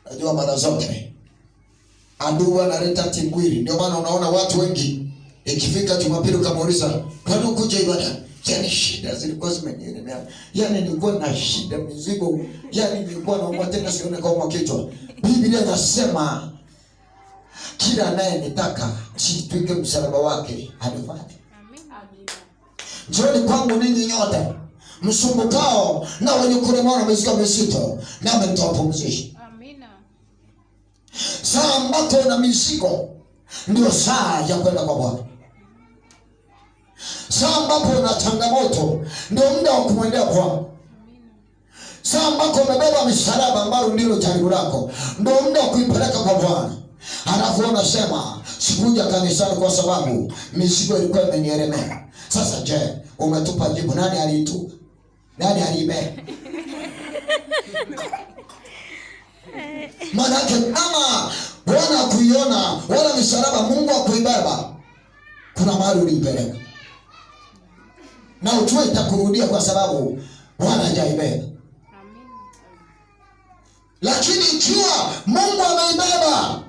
Najua mara zote adui analeta timbwili. Ndio maana unaona watu wengi ikifika Jumapili ukamuuliza, "Kwani ukuja ibada?" Yani shida zilikuwa zimenielemea. Yani nilikuwa na shida mizigo. Yani nilikuwa naomba tena sione kama kichwa. Biblia inasema kila anayenitaka jitwike msalaba wake anifuate. Amina. Njoni kwangu ninyi nyote msumbukao na wenye kulemewa na mizigo mizito, nami nitawapumzisha. Amina. Saa ambapo na mizigo ndio saa ya kwenda kwa Bwana. Saa ambapo una changamoto ndio muda wa kumwendea Bwana. Saa ambapo umebeba msalaba ambao ndilo jaribu lako ndio muda wa kuipeleka kwa Bwana. Alafu unasema sikuja kanisani kwa sababu mizigo ilikuwa imenielemea. Sasa je, umetupa jibu? Nani alitupa? Nani alibeba? Manake kama Bwana kuiona wala msalaba Mungu akuibeba, kuna mahali ulipeleka. Na ujue itakurudia kwa sababu Bwana hajaibeba. Lakini ikiwa Mungu ameibeba,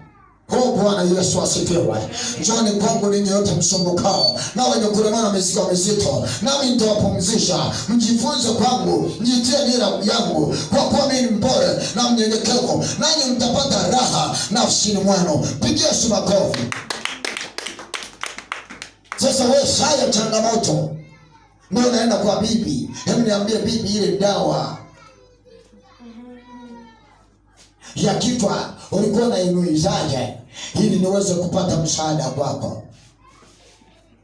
Bwana Yesu asifiwe. Njoni kwangu ninyi wote msumbukao na wenye kulemewa na mizigo mizito, nami nitawapumzisha. Mjifunze kwangu, mjitie nira yangu, kwa kuwa mimi ni mpole na mnyenyekevu, nanyi mtapata raha nafsini mwenu. Pigia Yesu makofi. Sasa wewe saya changamoto ndio unaenda kwa bibi. Hebu niambie bibi, ile dawa ya kichwa ulikuwa unainuizaje ili niweze kupata msaada kwako?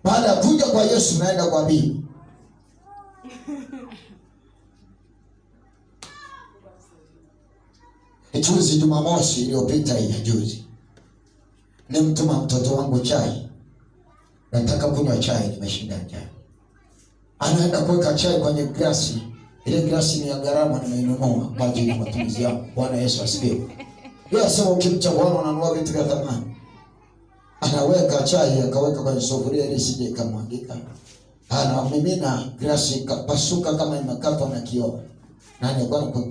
Baada ya kuja kwa Yesu naenda kwa bibi. Juzi Jumamosi iliyopita hii juzi, nimtuma mtoto wangu chai. Nataka kunywa chai, nimeshinda njaa. Anaenda kuweka chai kwenye glasi. Ile glasi ni ya gharama, nimeinunua kwa ajili ya matumizi yangu. Bwana Yesu asifiwe. Yeye sema ukimcha Bwana unanunua vitu vya thamani. Anaweka chai akaweka kwenye sufuria ili sije ikamwagika. Anamimina glasi ikapasuka kama imekatwa na kioo. Nani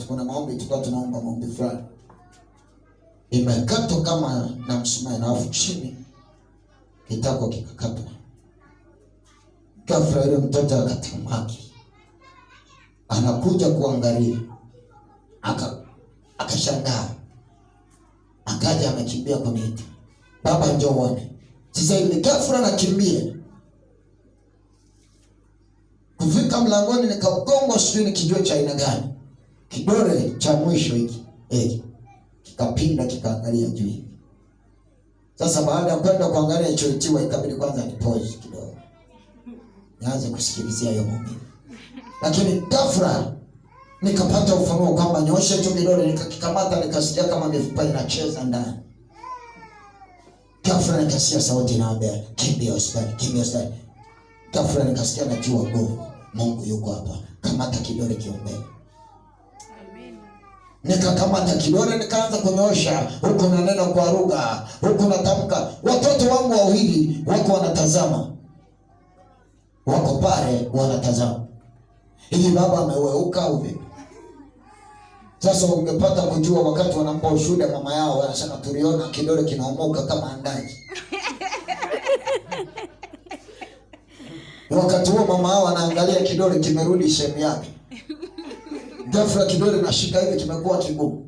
kuna maombi tulikuwa tunaomba maombi fulani. Imekatwa kama na msumari na afu chini kitako kikakatwa. Ghafla yule mtoto akatamaki. Anakuja kuangalia. Akashangaa. Akaja amekimbia kuniita. Baba njoo uone. Sasa ile ghafla nakimbia. Kufika mlangoni nikagonga sijui kijua cha aina gani. Kidole cha mwisho hiki. Kikapinda kikaangalia juu. Sasa baada ya kwenda kuangalia ilichoitiwa ikabidi kwanza nipoze kidogo. Nianze kusikilizia hiyo maumivu. Lakini ghafla nikapata ufahamu kwamba nyosha tu kidole, nikakikamata nikasikia kama mifupa inacheza ndani. Ghafla nikasikia sauti inaambia kimbia hospitali, kimbia hospitali. Ghafla nikasikia najua nguvu. Mungu yuko hapa. Kamata kidole kiombe. Amen. Nikakamata kidole nikaanza kunyosha, huko na neno kwa lugha, huko natamka. Watoto wangu wawili wako wanatazama. Wako pale wanatazama. Hivi baba ameweuka au vipi? Sasa ungepata kujua wakati wanampa ushuhuda mama yao wanasema tuliona kidole kinaomoka kama andaji. Wakati huo mama yao anaangalia kidole kimerudi sehemu yake. Ghafla kidole nashika hivi kimekuwa kigumu.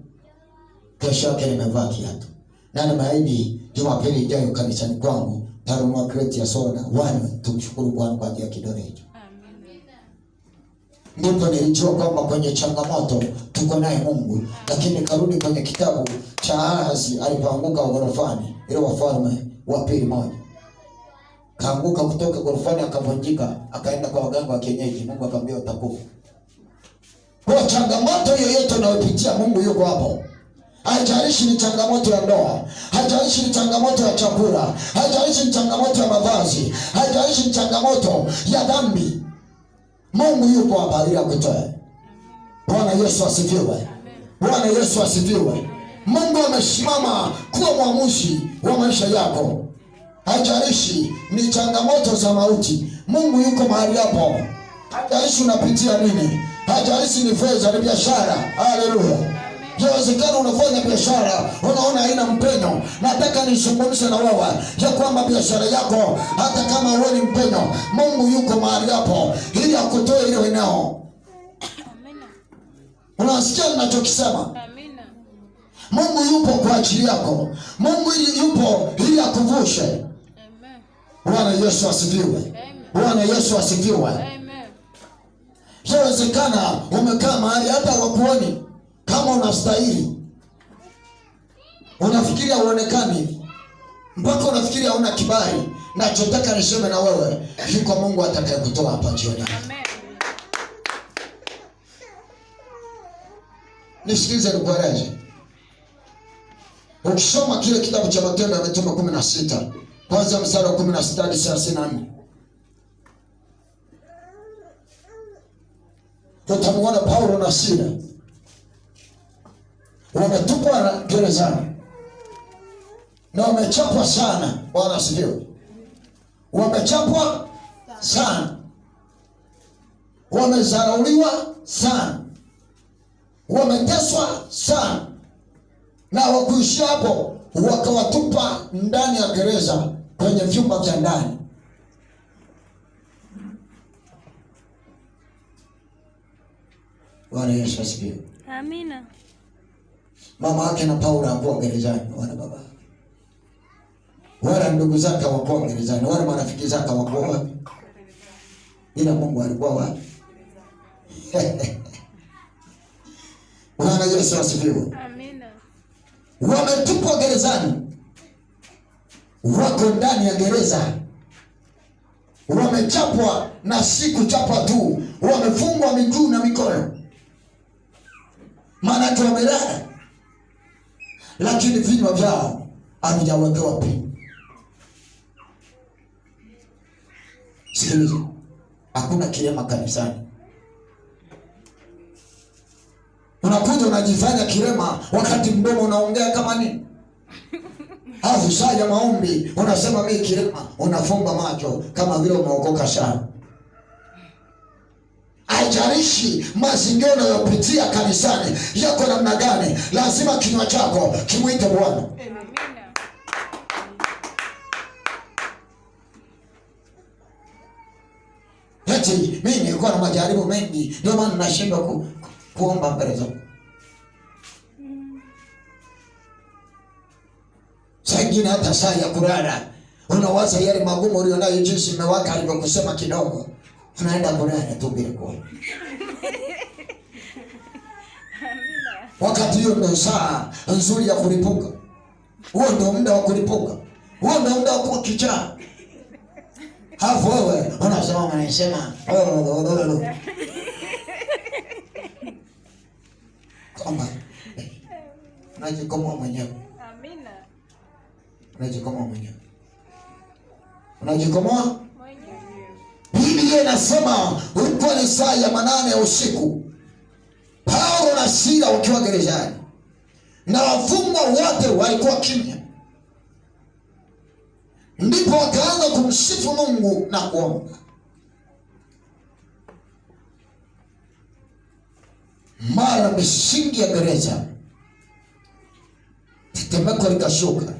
Kesho yake nimevaa kiatu. Na nimeahidi Jumapili ijayo kanisani kwangu tanunua kreti ya soda wanywe tumshukuru Bwana kwa ajili ya kidole hicho. Ndipo nilijua kwamba kwenye changamoto tuko naye Mungu. Lakini karudi kwenye kitabu cha Ahazi alipoanguka ghorofani, ile Wafalme wa Pili 1. Kaanguka kutoka ghorofani akavunjika, akaenda kwa waganga wa kienyeji. Mungu akamwambia utakufa. Kwa changamoto yoyote unayopitia Mungu yuko hapo. Haijalishi ni changamoto ya ndoa, haijalishi ni changamoto ya chakula, haijalishi ni changamoto ya mavazi, haijalishi ni changamoto ya dhambi. Mungu yupo hapa ili akutoe. Bwana Yesu asifiwe. Bwana Yesu asifiwe. Mungu amesimama kuwa mwamuzi wa maisha yako. Haijalishi ni changamoto za mauti, Mungu yuko mahali hapo. Haijalishi unapitia nini, haijalishi ni fedha, ni biashara. Haleluya. Yawezekana unafanya biashara unaona haina mpenyo. Nataka nizungumze na wewe ya kwamba biashara yako hata kama huoni mpenyo, Mungu yuko mahali hapo ili akutoe ile eneo. Amina. Unasikia ninachokisema? Amina. Mungu yupo kwa ajili yako. Mungu yupo ili akuvushe. Amen. Bwana Yesu asifiwe. Amen. Bwana Yesu asifiwe. Amen. Yawezekana umekaa mahali hata wakuoni kama unastahili. Unafikiria uonekani mpaka unafikiria una kibali. Nachotaka niseme na wewe, yuko Mungu atakayekutoa hapa jioni. Amen. Nisikilize nikueleze. Ukisoma kile kitabu cha Matendo ya Mitume 16 kwanza mstari wa 16 hadi 34, utamwona Paulo na Sila wametupwa gerezani na wamechapwa sana. Bwana asifiwe. Wamechapwa sana, wamezarauliwa sana, wameteswa sana, na wakuishia hapo, wakawatupa ndani ya gereza kwenye vyumba vya ndani. Bwana Yesu asifiwe. Amina. Mama yake na Paulo hakuwa gerezani, wala baba, wala ndugu zake hawakuwa gerezani, wala marafiki zake hawakuwa wapi, ila Mungu alikuwa wapi? Bwana Yesu asifiwe. Amina. Wametupwa gerezani, wako ndani ya gereza, wamechapwa, na si kuchapwa tu, wamefungwa miguu na mikono, maana wamelala, lakini vinywa vyao havijawekewa pini. Sikiliza, hakuna kilema kanisani. Unakuja unajifanya kilema wakati mdomo unaongea kama nini? Alafu saa ya maombi unasema mimi kilema, unafumba macho kama vile umeokoka sana. Haijalishi mazingira unayopitia kanisani yako namna gani, lazima kinywa chako kimuite Bwana. Amina. Eti mimi nilikuwa na majaribu mengi ndio maana nashindwa kuomba mbele zako. Sangine hata saa ya kulala unawaza yale magumu ulionayo, jinsi mmewaka alivyokusema kidogo, unaenda kulala tu bila kuomba. Wakati hiyo ndio saa nzuri ya kulipuka. Huo ndio muda wa kulipuka. Huo ndio muda wa kuwa kichaa. Hapo wewe unasema unasema kama unajikomoa mwenyewe. Amina. Unajikomoa mwenyewe. Unajikomoa mwenyewe. Biblia inasema ulikuwa ni saa ya 8 ya usiku, Paulo na Sila wakiwa gerezani na wafungwa wote walikuwa kimya, ndipo wakaanza kumsifu Mungu na kuomba. Mara misingi ya gereza, tetemeko likashuka,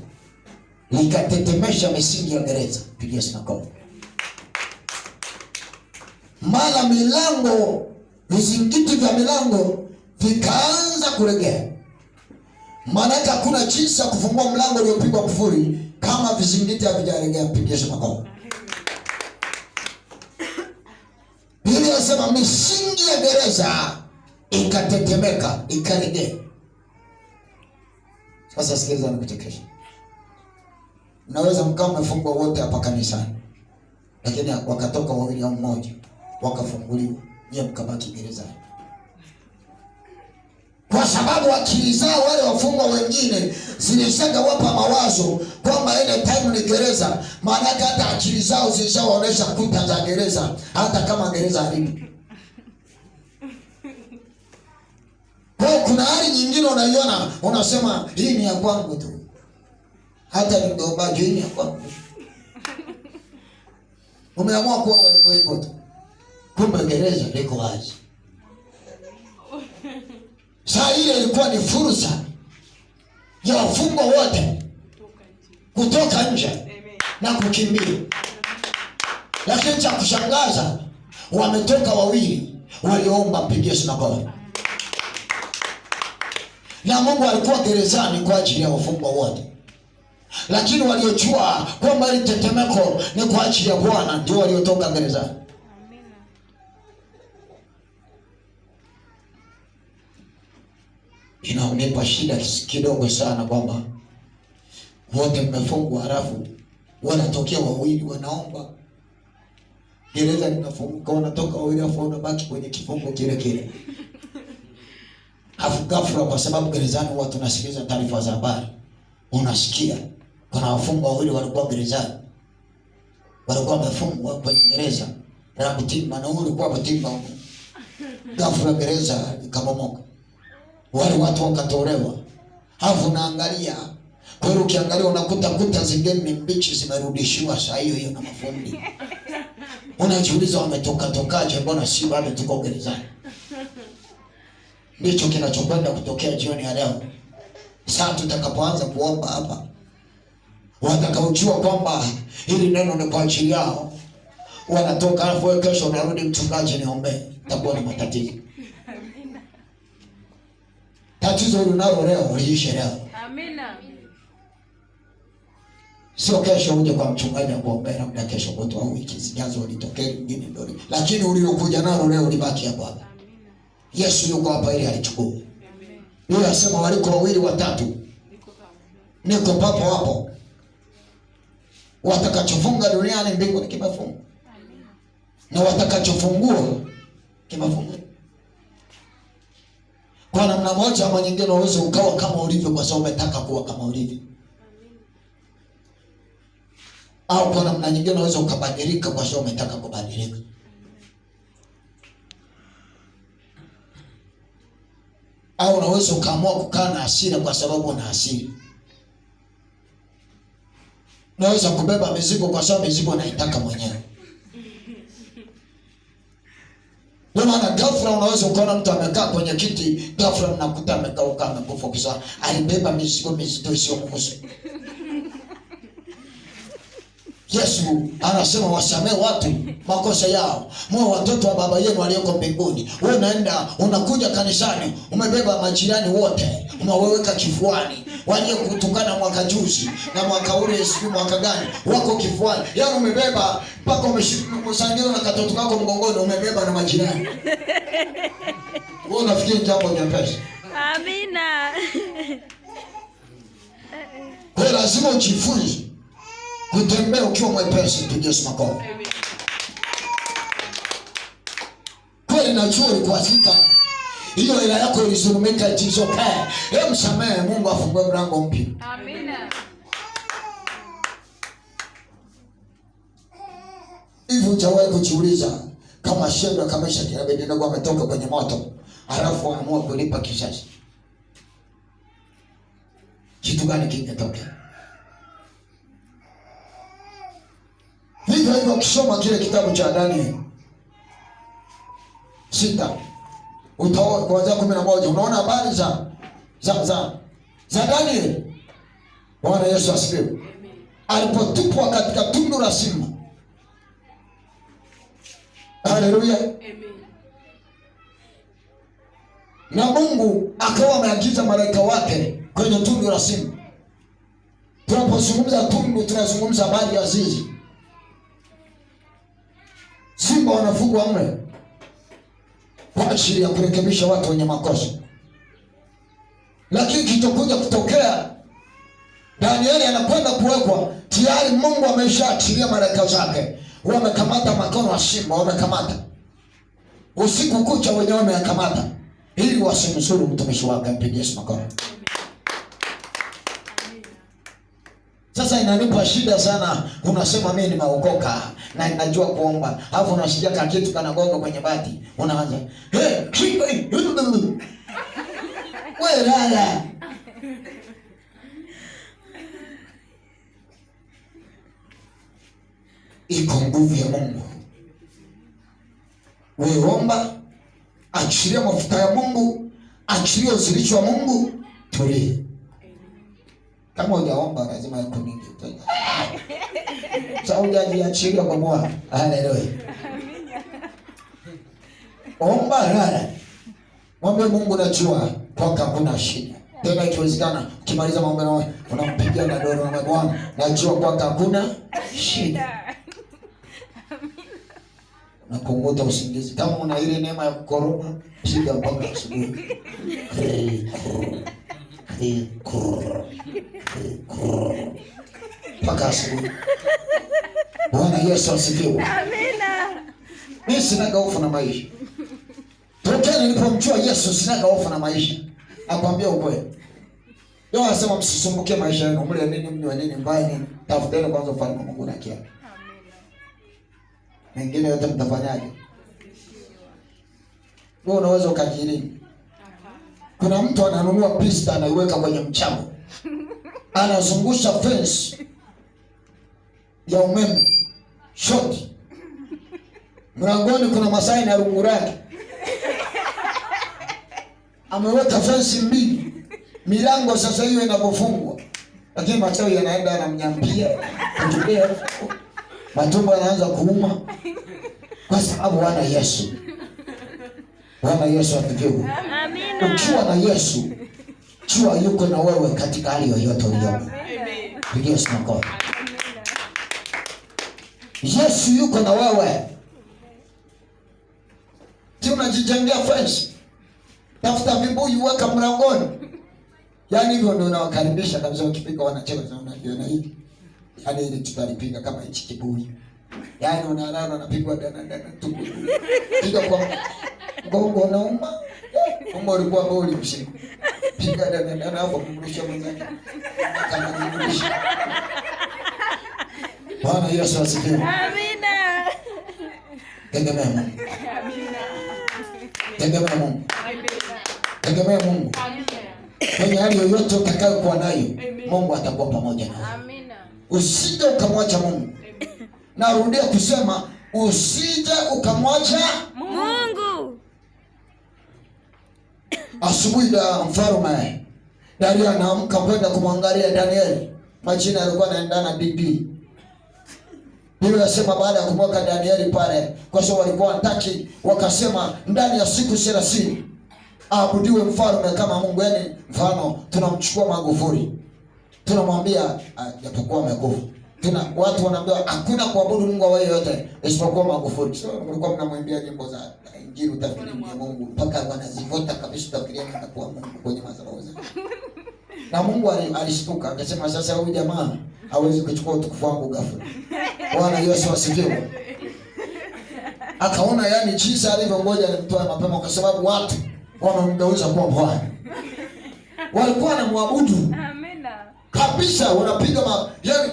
likatetemesha misingi ya gereza. Pigia sinakofu. Mara milango, vizingiti vya milango vikaanza kulegea. Maana hakuna jinsi ya kufungua mlango uliopigwa kufuri kama vizingiti havijalegea. Pigia sinakofu. Biblia inasema misingi ya gereza ikatetemeka, ikalegea. Sasa sikiliza nikuchekesha. Unaweza mkao umefungwa wote hapa kanisani, lakini wakatoka wawili au mmoja wakafunguliwa, nyie mkabaki gerezani. Kwa sababu akili zao wale wafungwa wengine zilishaga wapa mawazo kwamba time ni gereza. Maana hata akili zao zilishawaonesha kuta za gereza, hata kama gereza halipo. Kwa kuna hali nyingine unaiona, unasema hii ni ya kwangu tu, hata ningeombaje hii ni ya kwangu. Umeamua kuwa hivyo tu, kumbe gereza liko wazi. Saa ile ilikuwa ni fursa ya wafungwa wote kutoka nje na kukimbia. Lakini cha kushangaza, wametoka wawili walioomba mpigie sinagogi. Na Mungu alikuwa gerezani kwa ajili ya wafungwa wote. Lakini waliojua kwamba ile tetemeko ni kwa ajili ya Bwana ndio waliotoka gerezani. Inaonipa shida kidogo sana kwamba wote mmefungwa, halafu wanatokea wawili wanaomba, gereza linafunguka, wanatoka wawili, afu wanabaki kwenye kifungo kile kile. Afu ghafla, kwa sababu gerezani huwa tunasikiliza taarifa za habari, unasikia kuna wafungwa wawili walikuwa gerezani, walikuwa wamefungwa kwenye gereza la Butimba, na ulikuwa Butimba huko. Ghafla gereza likabomoka, wale watu wakatolewa. Afu naangalia kweli, ukiangalia unakuta kuta zingine ni mbichi, zimerudishiwa saa hiyo hiyo na mafundi. Unajiuliza wametoka tokaje, mbona si bado tuko gerezani? Ndicho kinachokwenda kutokea jioni ya leo. Sasa tutakapoanza kuomba hapa, watakaojua kwamba hili neno ni kwa ajili yao wanatoka, alafu kesho unarudi, mchungaji niombe, takuwa na matatizo. Tatizo unalo leo liishe leo. Amina. Sio kesho uje kwa mchungaji akuombea, labda kesho kutwa au wiki zijazo litokee lingine ndio. Lakini uliokuja nalo leo libaki hapo hapa. Yesu yuko hapa ili alichukue. Amen. Yeye anasema waliko wawili watatu, niko papo hapo. Watakachofunga duniani mbinguni kimefunga. Na watakachofungua kimefunga. Kwa namna moja ama nyingine unaweza ukawa kama ulivyo kwa sababu umetaka kuwa kama ulivyo. Au kwa namna nyingine unaweza ukabadilika kwa sababu umetaka kubadilika. Au unaweza ukaamua kukaa na hasira kwa sababu una hasira. Unaweza kubeba mizigo kwa sababu mizigo unaitaka mwenyewe. Ndio maana ghafla unaweza ukaona mtu amekaa kwenye kiti, ghafla mnakuta amekauka, amekufa kwa sababu alibeba mizigo mizito isiyomhusu. Yesu anasema wasamee watu makosa yao, mwa watoto wa baba yenu aliyeko mbinguni. Wewe unaenda unakuja kanisani, umebeba majirani wote, umewaweka kifuani. Waliokutukana mwaka juzi na mwaka ule sio mwaka gani, wako kifuani. Yaani umebeba mpaka umeshangilia na katoto kako mgongoni, umebeba na majirani. Wewe unafikiri jambo nyepesi? Amina. Wewe lazima ujifunze kutembea ukiwa mwepesi. Pigia makofi. Kweli najua ulikuwa sika. Hiyo ila yako ilizulumika, itizokaa. Hebu msamehe, Mungu afungue mlango mpya. Amina. Hivi hujawahi kujiuliza kama Shadraka, kama Meshaki na Abednego wametoka kwenye moto, alafu waamua kulipa kisasi, kitu gani kingetokea? Hivyo hivyo ukisoma kile kitabu cha Daniel 6 utaona kuanzia 11 unaona habari za Daniel. Bwana Yesu asifiwe. Alipotupwa katika tundu la simba. Haleluya. Amen. Na Mungu akawa ameagiza malaika wake kwenye tundu la simba. Tunapozungumza tundu, tunazungumza habari ya zizi. Simba wanafugwa mle kwa ajili ya kurekebisha watu wenye makosa. Lakini kitakuja kutokea, Danieli anakwenda kuwekwa, tayari Mungu ameshaachilia malaika zake. Wamekamata makono ya simba, wamekamata usiku kucha, wenyewe wamekamata ili wasimsuru mtumishi wake. Mpigie Yesu makofi. Sasa inanipa shida sana. Unasema mimi nimeokoka na ninajua kuomba, alafu unasikia kama kitu kanagonga kwenye bati, unaanza wewe lala. Iko nguvu ya Mungu. Wewe omba, achilia mafuta ya Mungu, Achilia uzilishi wa Mungu, tulie. Kama hujaomba lazima yakunike. Sasa hujajiachilia kwa Bwana. Haleluya. Omba rara. Mwambie Mungu najua kwako hakuna shida. Tena ikiwezekana ukimaliza maombi na unampigia na doro na Bwana, najua kwako hakuna shida. Unapunguza usingizi. Kama una ile neema ya korona, piga mpaka asubuhi. Mpaka asubuhi. Bwana Yesu asifiwe. Amina. Mimi sina hofu na maisha. Tokea nilipomjua Yesu sina hofu na maisha. Nakwambia ukweli. Leo anasema msisumbukie maisha yenu, mle nini mnywe nini mbaya nini. Tafuteni kwanza ufalme wa Mungu na haki yake. Mengine yote mtafanyaje? Wewe unaweza ukajirini. Kuna mtu ananunua pista anaiweka kwenye mchanga. Anazungusha fence ya umeme. Short. Mlangoni kuna masaini ya runguraki. Ameweka fence mbili. Milango sasa hiyo inapofungwa. Lakini machawi yanaenda anamnyampia. Kutubea. Matumbo yanaanza kuuma. Kwa sababu wana Yesu. Bwana Yesu asifiwe. Amina. Ukiwa na Yesu, jua yuko na wewe katika hali yoyote uliyomo. Pigia Yesu makofi. Yesu yuko na wewe. Ti unajijengea fence. Tafuta vibuyu weka mlangoni. Yaani hivyo ndio unawakaribisha kabisa, ukifika wanacheka sana, unajiona hivi. Yaani ile tutalipiga kama hichi kibuyu. Yaani unalala unapigwa dana tu. Piga kwa gongo nauma. Mungu alikuwa boli mshiko. Piga dana hapo kumrusha mwenzake. Kama kumrusha. Bwana Yesu asifiwe. Amina. Tegemea Mungu. Amina. Tegemea Mungu. Amina. Tegemea Mungu. Amina. Kwenye hali yoyote utakayokuwa nayo, Mungu atakuwa pamoja nawe. Amina. Usije ukamwacha Mungu. Narudia kusema usije ukamwacha Mungu. Asubuhi da mfalme Dario anaamka kwenda kumwangalia Danieli. Majina yalikuwa yanaendana DD. Biblia inasema baada ya kumweka Danieli pale, kwa sababu walikuwa wanataki, wakasema ndani ya siku 30 aabudiwe mfalme kama Mungu. Yani mfano tunamchukua Magufuli. Tunamwambia japokuwa amekufa. Watu wanaambiwa hakuna kuabudu Mungu wa yote isipokuwa Magufuli. So mlikuwa mnamwimbia nyimbo za Injili, utafikiri ni Mungu mpaka wanazivota kabisa, utafikiria ni kwa Mungu kwenye madhabahu. Na Mungu alishtuka akasema sasa huyu jamaa hawezi kuchukua utukufu wangu ghafla. Bwana Yesu asifiwe. Akaona yani jinsi alivyongoja nimtoe mapema, kwa sababu watu wamemgeuza kuwa Bwana. Walikuwa wanamwabudu. Amina. Kabisa wanapiga yani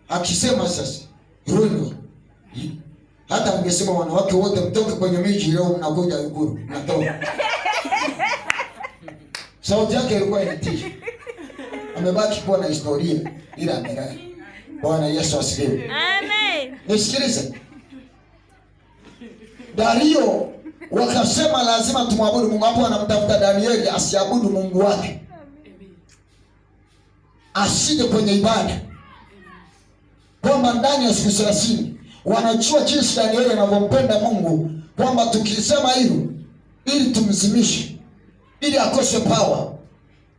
akisema sasa Runo. Hata ungesema wanawake wote mtoke kwenye miji leo mnakuja Ikulu, mnatoka. Sauti yake ilikuwa inatisha. Amebaki kuwa na historia ila amelala. Bwana Yesu asifiwe. Amen. Nisikilize. Dario wakasema lazima tumwabudu Mungu. Hapo anamtafuta Danieli asiabudu Mungu wake. Asije kwenye ibada. Kwamba ndani ya siku 30 wanajua jinsi Danieli anavyompenda Mungu, kwamba tukisema hilo ili tumzimishe, ili akose power,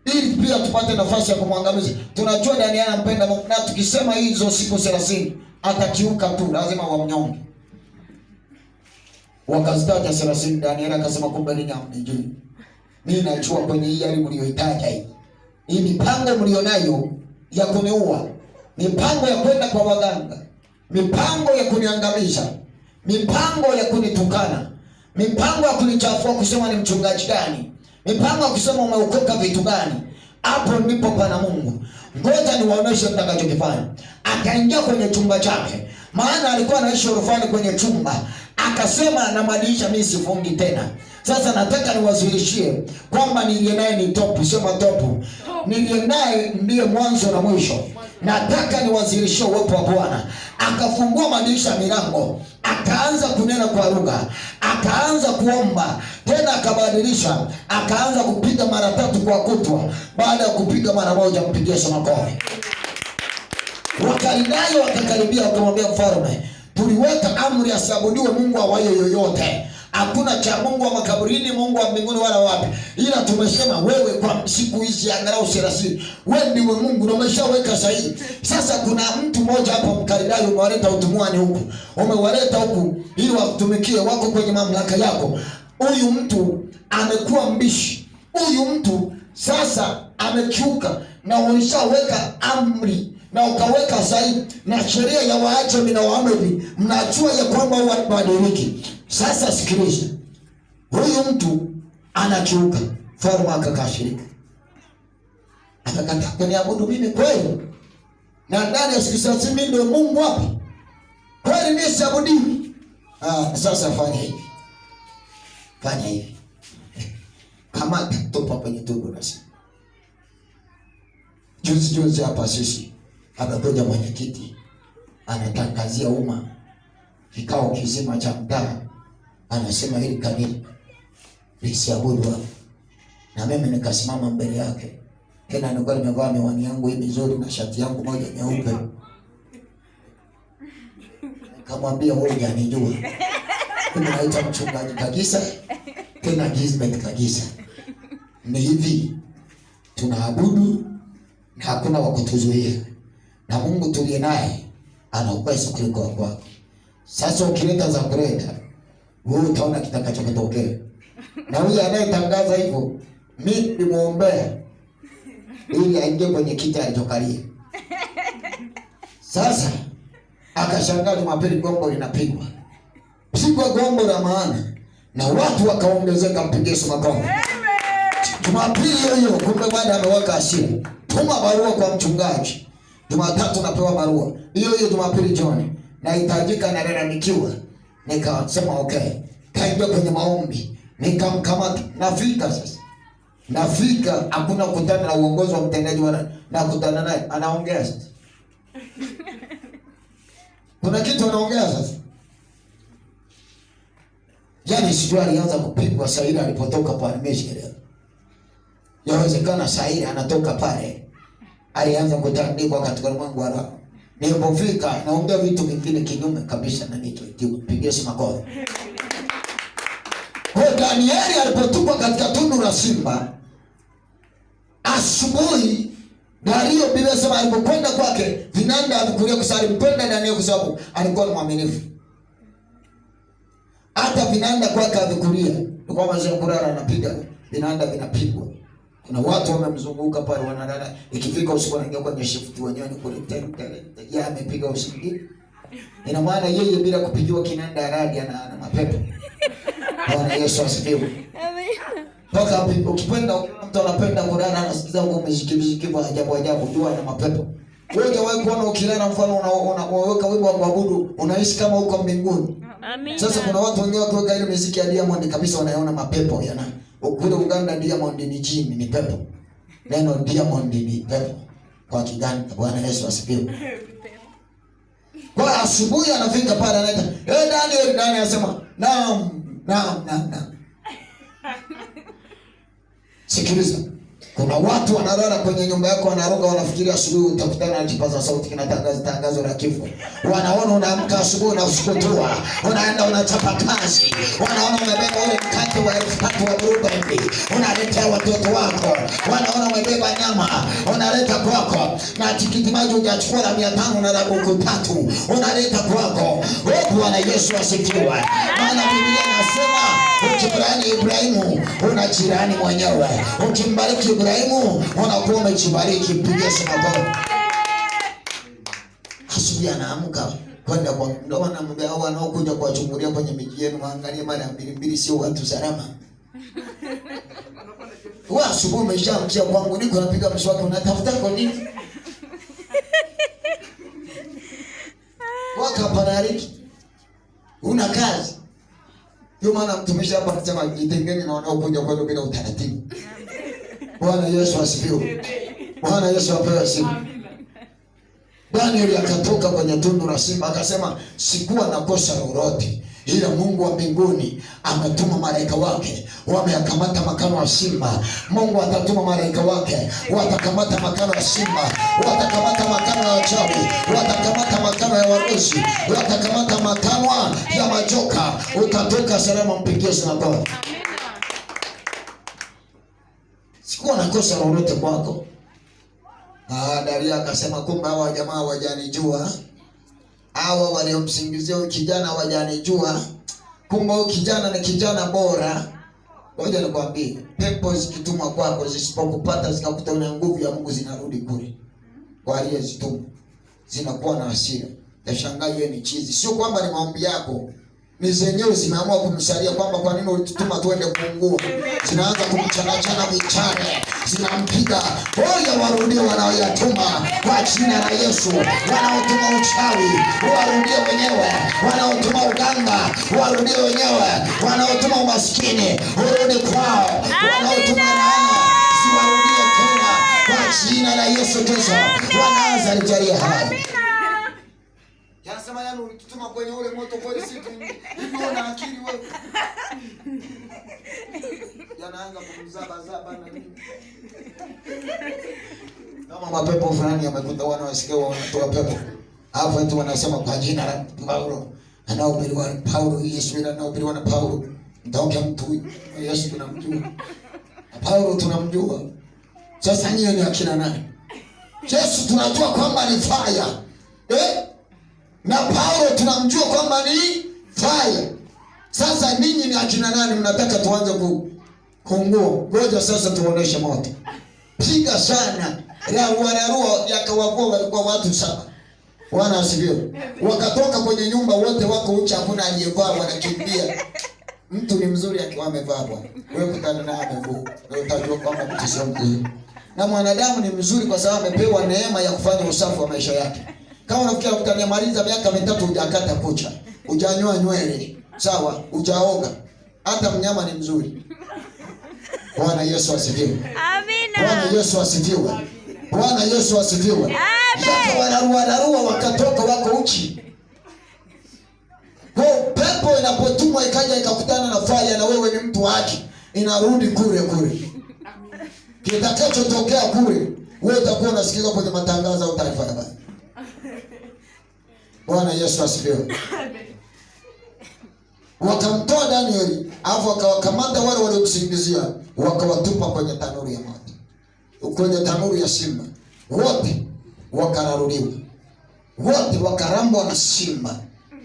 ili pia tupate nafasi ya kumwangamiza. Tunajua Danieli anampenda Mungu, na tukisema hizo siku 30 atakiuka tu, lazima wamnyonge. Wakazitaja 30. Danieli akasema kumbe ninyi hamnijui. Mimi najua kwenye hii hali mlioitaja hii mipango mlionayo ya kuniua, mipango ya kwenda kwa waganga, mipango ya kuniangamiza, mipango ya kunitukana, mipango ya kunichafua kusema ni mchungaji gani, mipango ya kusema umeokoka vitu gani. Hapo ndipo pana Mungu. Ngoja niwaoneshe mtakachokifanya. Akaingia kwenye chumba chake, maana alikuwa anaishi orofani kwenye chumba. Akasema na madirisha mimi sifungi tena. Sasa nataka niwazilishie kwamba niliye naye ni topu. Sema topu. Niliye naye ndiye mwanzo na mwisho. Nataka niwazilishie uwepo wa Bwana. Akafungua madirisha milango. akaanza kunena kwa lugha, akaanza kuomba tena, akabadilisha, akaanza kupiga mara 3 kwa kutwa. Baada ya kupiga mara moja, mpigie makofi. Wakaldayo wakakaribia wakamwambia mfalme, tuliweka amri asiabudiwe Mungu awaye yoyote. Hakuna cha Mungu wa makaburini, Mungu wa mbinguni wala wapi. Ila tumesema wewe kwa siku hizi angalau 30 wewe ndiwe Mungu na umeshaweka sahihi. Sasa kuna mtu mmoja hapa Mkaldayo umewaleta utumwani huku. Umewaleta huku ili watumikie, wako kwenye mamlaka yako. Huyu mtu amekuwa mbishi. Huyu mtu sasa amekiuka na ulishaweka amri na ukaweka sahihi na sheria ya Waajemi na Wamedi, mnajua ya kwamba wabadiliki. Sasa sikiliza, huyu mtu anakiuka. Mfalme akakashirika, akakataa kuniabudu mimi kweli, na ndani ya siku 30 mimi ndio Mungu hapa kweli, mimi siabudiwi. Sasa fanya hivi, fanya hivi, kama tupa kwenye tundu na sisi. Juzi hapa sisi akakuja mwenyekiti anatangazia umma kikao kizima cha mtaa, anasema hili kanisa lisiabudu hapa. Na mimi nikasimama mbele yake, tena nilikuwa nimevaa miwani yangu hii mizuri na shati yangu moja nyeupe. Nikamwambia wewe unanijua, mimi naitwa mchungaji Kagisa, tena Gisbert Kagisa. Ni hivi, tunaabudu na hakuna wa kutuzuia, na Mungu tuliye naye ana uwezo kuliko wako. Sasa ukileta za kuleta, wewe utaona kitakachotokea. Na huyu anayetangaza hivyo, mimi nimuombea ili aingie kwenye kiti alichokalia. Sasa akashangaa Jumapili gombo linapigwa. Pigwa gombo la maana na watu wakaongezeka, mpigie makofi. Jumapili hiyo kumbe baada ameweka hasira. Tuma barua kwa mchungaji. Jumatatu napewa barua. Hiyo Jumapili jioni nahitajika na nikiwa. Nikasema okay. Kaingia kwenye maombi. Nikamkamata. Nafika sasa. Nafika hakuna kukutana na uongozi wa mtendaji wala na kukutana naye. Anaongea sasa. Kuna kitu anaongea sasa. Yaani sijui alianza kupigwa Saida alipotoka pale Meshele. Yawezekana Saida anatoka pale. Alianza kutandikwa katika mwangu wa roho. Nilipofika naongea vitu vingine kinyume kabisa na nilichoitiwa. Pigia makofi. Kwa Danieli alipotupwa katika tundu la simba, asubuhi Dario Biblia sema alipokwenda kwake, vinanda alikulia kusali, mpenda Danieli kwa sababu alikuwa mwaminifu. Hata vinanda kwake alikulia. Kwa maana kulala anapiga, vinanda vinapigwa. Kuna watu wamemzunguka pale wanalala, ikifika usiku anaingia kwenye shift wenyewe kule tele. Yeye amepiga usingizi. Ina maana yeye bila kupigiwa kinanda radi ana mapepo. Bwana Yesu asifiwe. Amen. Toka ukipenda mtu anapenda kulala anasikiza ngo umeshikiwa ajabu jua na mapepo. Wewe wewe kuona ukilala mfano unaweka wimbo wa kuabudu unaishi kama uko mbinguni. Amen. Sasa kuna watu wengine wakiweka ile muziki ya Diamond kabisa wanaona mapepo yana. Kule Uganda Diamond ni jini, ni pepo. Neno Diamond ni pepo kwa Kiganda. Bwana Yesu asifiwe. Kwa asubuhi anafika pale anaita, Daniel anasema, naam. Sikiliza. Kuna watu wanalala kwenye nyumba yako wanaroga, wanafikiria asubuhi utakutana na kipaza sauti kinatangaza tangazo la kifo. Wanaona unaamka asubuhi na usikutua, unaenda unachapa kazi. Wanaona umebeba ule mkate wa 3,000 wa Burubandi, unaletea watoto wako. Wanaona umebeba nyama, unaleta kwako. Na tikiti maji hujachukua la 500 na la 3,000, unaleta kwako. Bwana Yesu asifiwe. Maana Biblia inasema ukimbariki Ibrahimu unajirani mwenyewe. Ukimbariki Ibrahimu unakuwa umejibariki. Pigia makofi. Asubuhi anaamka kwenda kwa ndio anamwambia hao wanaokuja kuwachungulia kwenye miji yenu waangalie mara 2 sio watu salama. Wewe asubuhi umeshaamkia kwangu niko napiga mswaki unatafuta kwa nini? Wakaparariki. Una kazi. Ndio maana mtumishi hapa anasema jitengeni na wanaokuja kwenu bila utaratibu. Bwana Yesu asifiwe. Bwana Yesu apewe sifa. Danieli akatoka kwenye tundu la simba akasema, sikuwa na kosa lolote, ila Mungu wa mbinguni ametuma malaika wake, wameyakamata makano ya simba. Mungu atatuma malaika wake, watakamata makano ya simba, watakamata makano ya wachawi, watakamata makano ya warusi, watakamata makano ya majoka. Utatoka salama. Mpigie sana. Sikuwa na kosa lolote kwako. Daria akasema, kumbe hawa jamaa hawajanijua. Hawa waliomsingizia kijana hawajanijua. Kumbe huyu kijana ni kijana bora. Ngoja nikwambie, pepo zikitumwa kwako zisipokupata zikakuta una nguvu ya Mungu zinarudi kule kwa aliyezituma. Zinakuwa na hasira. Yashangaa yeye ni chizi. Sio kwamba ni maombi yako. Ni zenyewe zimeamua kumsalia kwamba kwa nini ulitutuma tuende kuungua. Zinaanza kumchana michane, zinampiga. Oya, warudie wanaoyatuma kwa jina la Yesu. Wanaotuma uchawi, warudie wenyewe. Wanaotuma uganga, warudie wenyewe. Wanaotuma umaskini, urudi kwao. Wanaotuma laana, siwarudie tena kwa jina la Yesu Kristo. Wanaanza alijalie hai. Yanasema yani ulitutuma kwenye ule moto kweli siku hivi una akili wewe. Yanaanza kumzaba na nini. Kama mapepo fulani yamekuta wanaosikia wanatoa pepo. Hapo watu wanasema kwa jina la Paulo. Anaohubiriwa Paulo, Yesu ila anaohubiriwa na Paulo. Ndio mtu Yesu tunamjua. Paulo tunamjua. Sasa nyinyi ni akina nani? Yesu tunajua kwamba ni fire. Na Paulo tunamjua kwamba ni fire. Sasa ninyi ni akina nani mnataka tuanze kuungua? Ngoja sasa tuoneshe moto. Piga sana. Rarua yakawavua walikuwa watu 7. Bwana asifiwe. Wakatoka kwenye nyumba wote wako uchi, hakuna aliyevaa, wanakimbia. Mtu ni mzuri akiwa amevaa bwana. Wewe kutana naye amevua. Wewe utajua kwamba mtu sio mzuri. Na mwanadamu ni mzuri kwa sababu amepewa neema ya kufanya usafi wa maisha yake. Kama unafikia utanimaliza miaka 3 hujakata kucha, hujanyoa nywele, sawa, hujaoga, hata mnyama ni mzuri. Bwana Yesu asifiwe. Amina. Bwana Yesu asifiwe. Bwana Yesu asifiwe. Amen. Wanarua wakatoka wako uchi. Kwa pepo inapotumwa ikaja ikakutana na fire na wewe ni mtu wake, inarudi kule. Kitakachotokea kule, wewe utakuwa unasikiza kwenye matangazo au taarifa ya habari. Bwana Yesu asifiwe. Wakamtoa Danieli, alafu wakawakamata wale waliomsingizia, wakawatupa kwenye tanuru ya moto, kwenye tanuru ya simba. Wote wakararuliwa, wote wakarambwa na simba,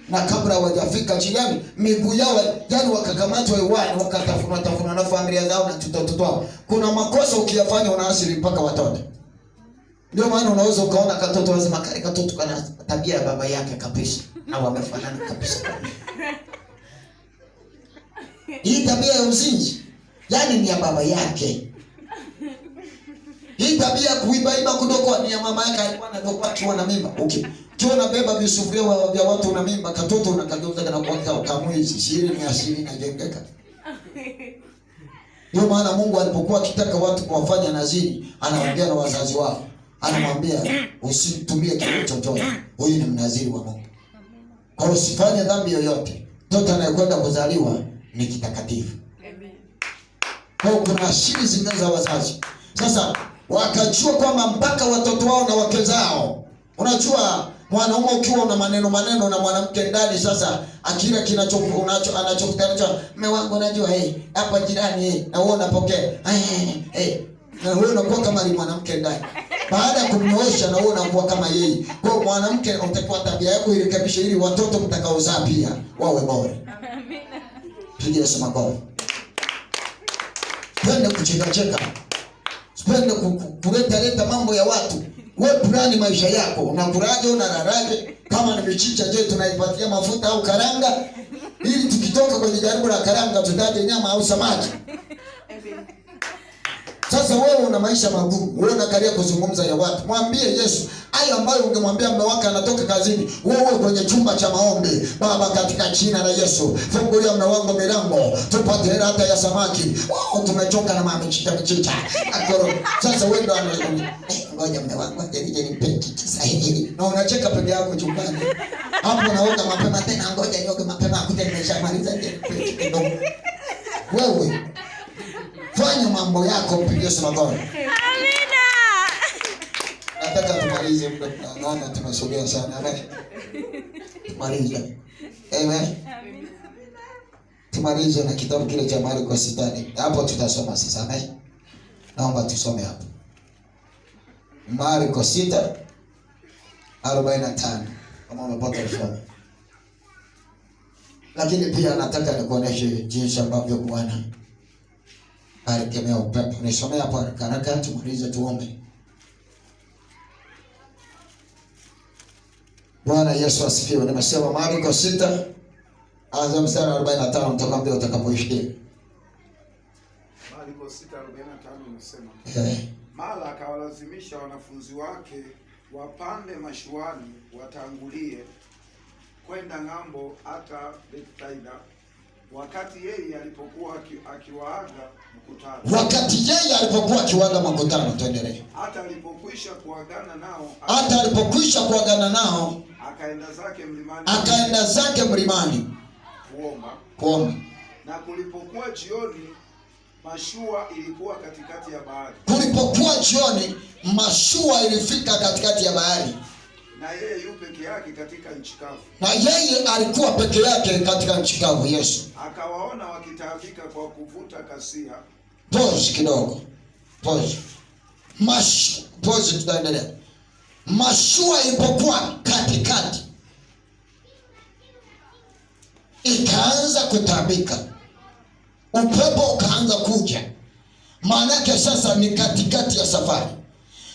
na kabla hawajafika chini miguu yao yani wakakamatwa hewani, wakatafunwa na familia zao na watoto wao. Kuna makosa ukiyafanya unaasiri mpaka watoto. Ndio maana unaweza ukaona katoto lazima kale katoto kana tabia ya baba yake kabisa, na wamefanana kabisa. Hii tabia ya uzinzi yani ni ya baba yake. Hii tabia ya kuiba kudokoa ni ya mama yake, alikuwa anadokoa akiwa na mimba. Okay. Kiona unabeba visufuria vya watu na mimba, katoto unakageuza kana kwa kamwizi, siri ni asili inajengeka. Ndio maana Mungu alipokuwa akitaka watu kuwafanya naziri, anawaambia na wazazi wao. Anamwambia usitumie kitu chochote. Huyu ni mnaziri wa Mungu. Kwa usifanye dhambi yoyote. Mtoto anayekwenda kuzaliwa ni kitakatifu. Amen. Kwa kuna asili zingine za wazazi. Sasa wakajua kwamba mpaka watoto wao na wake zao. Unajua mwanaume ukiwa una maneno na mwanamke ndani, sasa akila anachokutana mume wangu unajua hapa jirani na wewe unapokea na wewe unakuwa kama ni mwanamke ndani. Baada ya kumnyoosha na wewe unakuwa kama yeye. Kwa mwanamke utakuwa tabia yako irekebishe ili watoto mtakaozaa pia wawe bora. Amina. Pigia sema bora. Pende kucheka. Pende kuleta mambo ya watu. Wewe plani maisha yako. Unakulaje, unalalaje? Kama ni michicha je, tunaipatia mafuta au karanga? Ili tukitoka kwenye jaribu la karanga tutaje nyama au samaki. Sasa wewe una maisha magumu, wewe unakalia kuzungumza ya watu. Mwambie Yesu hayo ambayo ungemwambia mume wake anatoka kazini. Wewe kwenye chumba cha maombi, Baba katika jina la Yesu, fungulia mume wangu milango, tupate hata ya samaki. Tumechoka na mamichicha. Sasa wewe ndo ngoja mume wangu nije nipe kiti sahihi. Na unacheka peke yako chumbani. Hapo unaoga mapema tena, ngoja nioge mapema akute nimeshamaliza ndio nipe kiti kidogo. Wewe fanya mambo yako, mpige makofi. Amina. Nataka tumalize muda, naona tumesogea sana. Amen. Tumalize. Amen. Tumalize na kitabu kile cha Marko 6. Hapo tutasoma sasa. Amen. Naomba tusome hapo. Marko 6:45 kama umepata kusoma. Lakini pia nataka nikuoneshe jinsi ambavyo Bwana alikemea upepo. Nisomea hapo haraka tumalize tuombe. Bwana Yesu asifiwe. Nimesema Marko 6 anza mstari 45 nitakwambia utakapoishia. Marko 6:45 inasema, mara akawalazimisha wanafunzi wake wapande mashuani watangulie kwenda ng'ambo hata Bethsaida, wakati yeye alipokuwa akiwaaga mkutano. Tuendelee. Hata alipokwisha kuagana nao, akaenda zake mlimani kuomba. Na kulipokuwa jioni, mashua ilikuwa katikati ya bahari. Mashua ilifika katikati ya bahari. Na yeye yu peke yake katika nchi kavu. Na yeye alikuwa peke yake katika nchi kavu. Yesu akawaona wakitaabika kwa kuvuta kasia. Pause kidogo. Pause, tutaendelea. Mashua ilipokuwa katikati, ikaanza kutabika. Upepo ukaanza kuja. Maana yake sasa ni katikati ya safari.